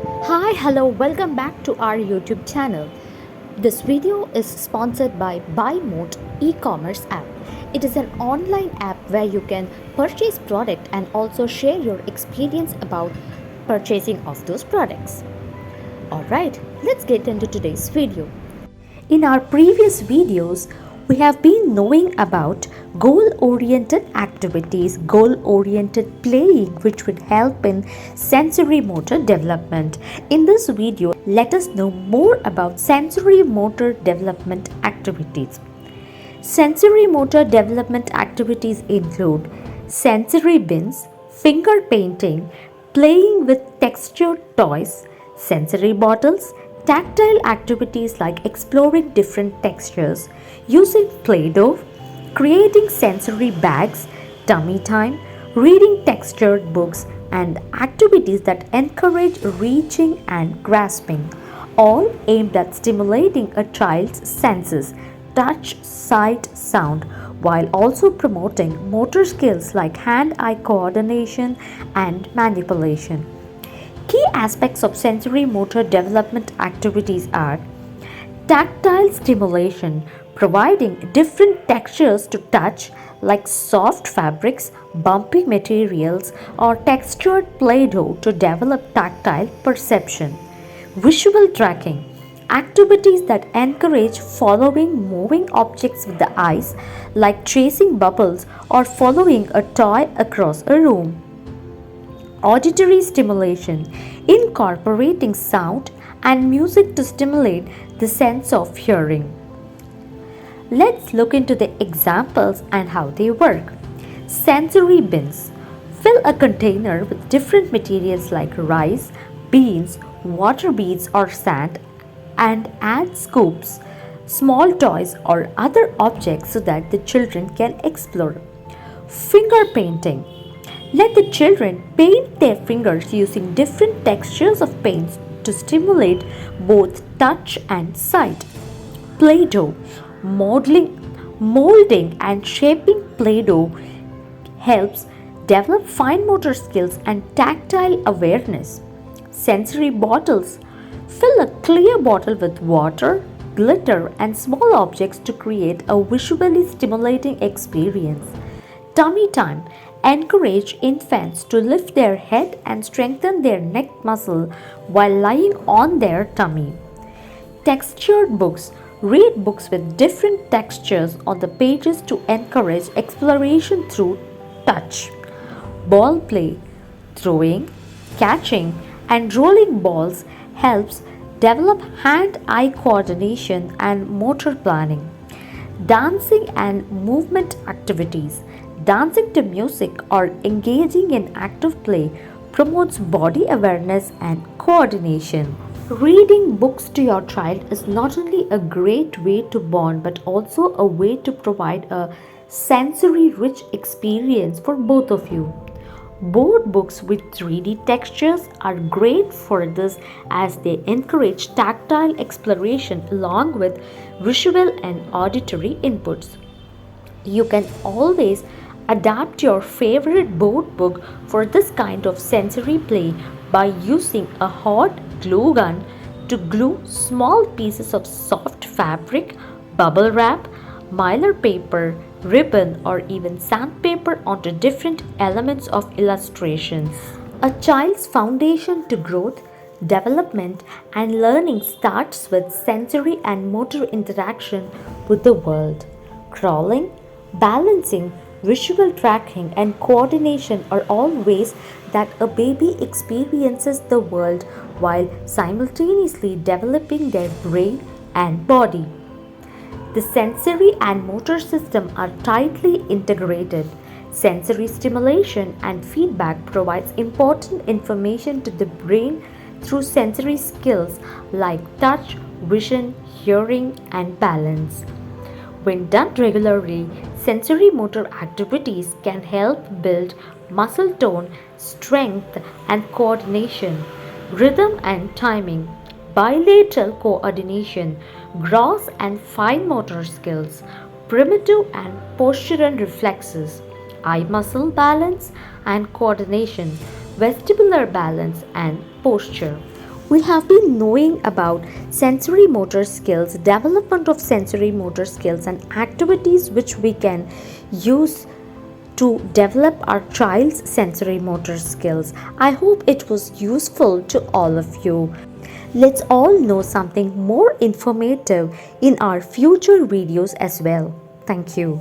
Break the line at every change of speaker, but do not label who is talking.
Hi, hello, welcome back to our YouTube channel. This video is sponsored by BuyMote e-commerce app. It is an online app where you can purchase product and also share your experience about purchasing of those products. Alright, let's get into today's video. In our previous videos, we have been knowing about goal-oriented activities, goal-oriented playing, which would help in sensory motor development. In this video, let us know more about sensory motor development activities. Sensory motor development activities include sensory bins, finger painting, playing with textured toys, sensory bottles, tactile activities like exploring different textures, using Play-Doh, creating sensory bags, tummy time, reading textured books, and activities that encourage reaching and grasping, all aimed at stimulating a child's senses, touch, sight, sound, while also promoting motor skills like hand-eye coordination and manipulation. Key aspects of sensory motor development activities are tactile stimulation, providing different textures to touch like soft fabrics, bumpy materials, or textured Play-Doh to develop tactile perception. Visual tracking, activities that encourage following moving objects with the eyes like chasing bubbles or following a toy across a room. Auditory stimulation, incorporating sound and music to stimulate the sense of hearing. Let's look into the examples and how they work. Sensory bins. Fill a container with different materials like rice, beans, water beads or sand and add scoops, small toys or other objects so that the children can explore. Finger painting. Let the children paint their fingers using different textures of paints to stimulate both touch and sight. Play-Doh. Molding and shaping Play-Doh helps develop fine motor skills and tactile awareness. Sensory bottles. Fill a clear bottle with water, glitter, and small objects to create a visually stimulating experience. Tummy time. Encourage infants to lift their head and strengthen their neck muscle while lying on their tummy. Textured books. Read books with different textures on the pages to encourage exploration through touch. Ball play. Throwing, catching, and rolling balls helps develop hand-eye coordination and motor planning. Dancing and movement activities. Dancing to music or engaging in active play promotes body awareness and coordination. Reading books to your child is not only a great way to bond but also a way to provide a sensory rich experience for both of you. Board books with 3D textures are great for this as they encourage tactile exploration along with visual and auditory inputs. You can always adapt your favorite board book for this kind of sensory play by using a hot glue gun to glue small pieces of soft fabric, bubble wrap, mylar paper, ribbon, or even sandpaper onto different elements of illustrations. A child's foundation to growth, development, and learning starts with sensory and motor interaction with the world. Crawling, balancing, visual tracking, and coordination are all ways that a baby experiences the world while simultaneously developing their brain and body. The sensory and motor system are tightly integrated. Sensory stimulation and feedback provides important information to the brain through sensory skills like touch, vision, hearing, and balance. When done regularly, sensory motor activities can help build muscle tone, strength, and coordination, rhythm and timing, bilateral coordination, gross and fine motor skills, primitive and postural reflexes, eye muscle balance and coordination, vestibular balance and posture. We have been knowing about sensory motor skills, development of sensory motor skills, and activities which we can use to develop our child's sensory motor skills. I hope it was useful to all of you. Let's all know something more informative in our future videos as well. Thank you.